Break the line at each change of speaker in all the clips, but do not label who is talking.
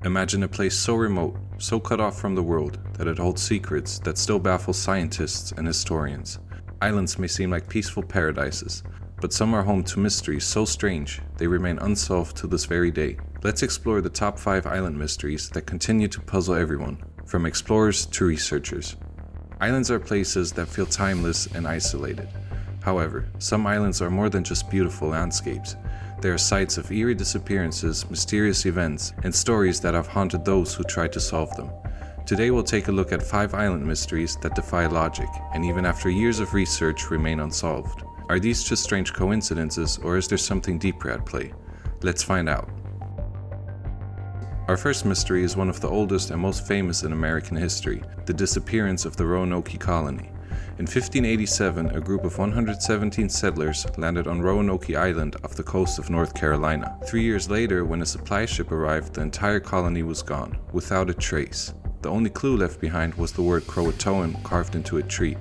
Imagine a place so remote, so cut off from the world, that it holds secrets that still baffle scientists and historians. Islands may seem like peaceful paradises, but some are home to mysteries so strange they remain unsolved to this very day. Let's explore the top 5 island mysteries that continue to puzzle everyone, from explorers to researchers. Islands are places that feel timeless and isolated. However, some islands are more than just beautiful landscapes. They are sites of eerie disappearances, mysterious events, and stories that have haunted those who try to solve them. Today we'll take a look at 5 island mysteries that defy logic, and even after years of research remain unsolved. Are these just strange coincidences, or is there something deeper at play? Let's find out. Our first mystery is one of the oldest and most famous in American history, the disappearance of the Roanoke colony. In 1587, a group of 117 settlers landed on Roanoke Island off the coast of North Carolina. 3 years later, when a supply ship arrived, the entire colony was gone, without a trace. The only clue left behind was the word Croatoan carved into a tree.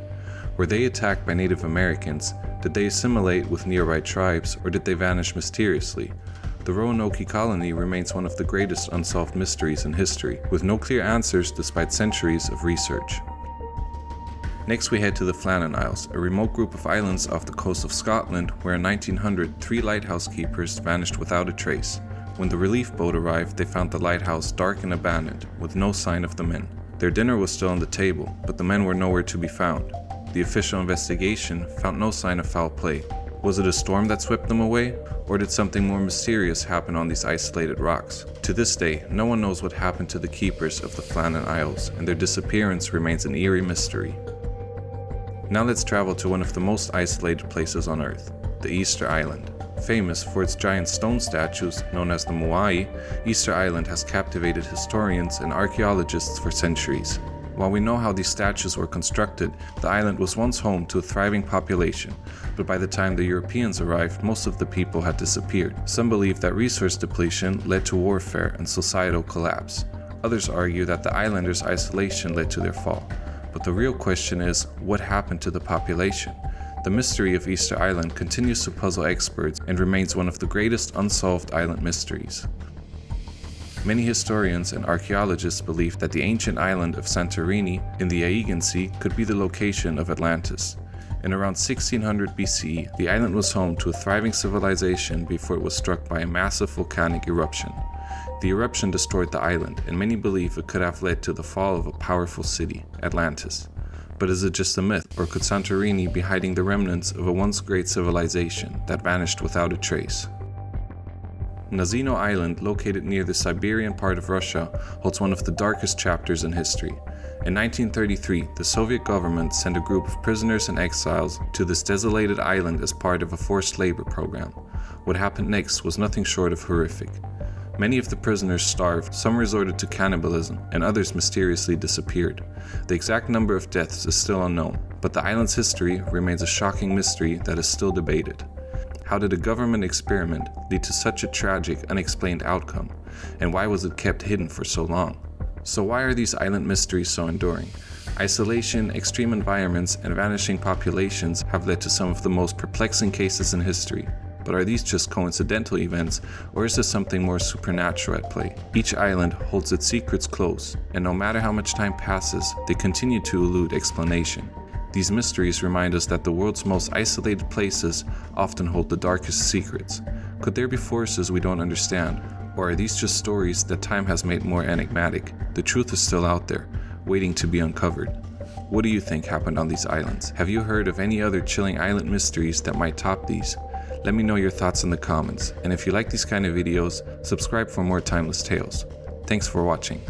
Were they attacked by Native Americans? Did they assimilate with nearby tribes, or did they vanish mysteriously? The Roanoke colony remains one of the greatest unsolved mysteries in history, with no clear answers despite centuries of research. Next we head to the Flannan Isles, a remote group of islands off the coast of Scotland where in 1900 3 lighthouse keepers vanished without a trace. When the relief boat arrived, they found the lighthouse dark and abandoned, with no sign of the men. Their dinner was still on the table, but the men were nowhere to be found. The official investigation found no sign of foul play. Was it a storm that swept them away? Or did something more mysterious happen on these isolated rocks? To this day, no one knows what happened to the keepers of the Flannan Isles, and their disappearance remains an eerie mystery. Now let's travel to one of the most isolated places on Earth, the Easter Island. Famous for its giant stone statues, known as the Moai, Easter Island has captivated historians and archaeologists for centuries. While we know how these statues were constructed, the island was once home to a thriving population, but by the time the Europeans arrived, most of the people had disappeared. Some believe that resource depletion led to warfare and societal collapse. Others argue that the islanders' isolation led to their fall. But the real question is, what happened to the population? The mystery of Easter Island continues to puzzle experts and remains one of the greatest unsolved island mysteries. Many historians and archaeologists believe that the ancient island of Santorini in the Aegean Sea could be the location of Atlantis. In around 1600 BCE, the island was home to a thriving civilization before it was struck by a massive volcanic eruption. The eruption destroyed the island, and many believe it could have led to the fall of a powerful city, Atlantis. But is it just a myth, or could Santorini be hiding the remnants of a once great civilization that vanished without a trace? Nazino Island, located near the Siberian part of Russia, holds one of the darkest chapters in history. In 1933, the Soviet government sent a group of prisoners and exiles to this desolated island as part of a forced labor program. What happened next was nothing short of horrific. Many of the prisoners starved, some resorted to cannibalism, and others mysteriously disappeared. The exact number of deaths is still unknown, but the island's history remains a shocking mystery that is still debated. How did a government experiment lead to such a tragic, unexplained outcome? And why was it kept hidden for so long? So why are these island mysteries so enduring? Isolation, extreme environments, and vanishing populations have led to some of the most perplexing cases in history. But are these just coincidental events, or is there something more supernatural at play? Each island holds its secrets close, and no matter how much time passes, they continue to elude explanation. These mysteries remind us that the world's most isolated places often hold the darkest secrets. Could there be forces we don't understand, or are these just stories that time has made more enigmatic? The truth is still out there, waiting to be uncovered. What do you think happened on these islands? Have you heard of any other chilling island mysteries that might top these? Let me know your thoughts in the comments, and if you like these kind of videos, subscribe for more timeless tales. Thanks for watching.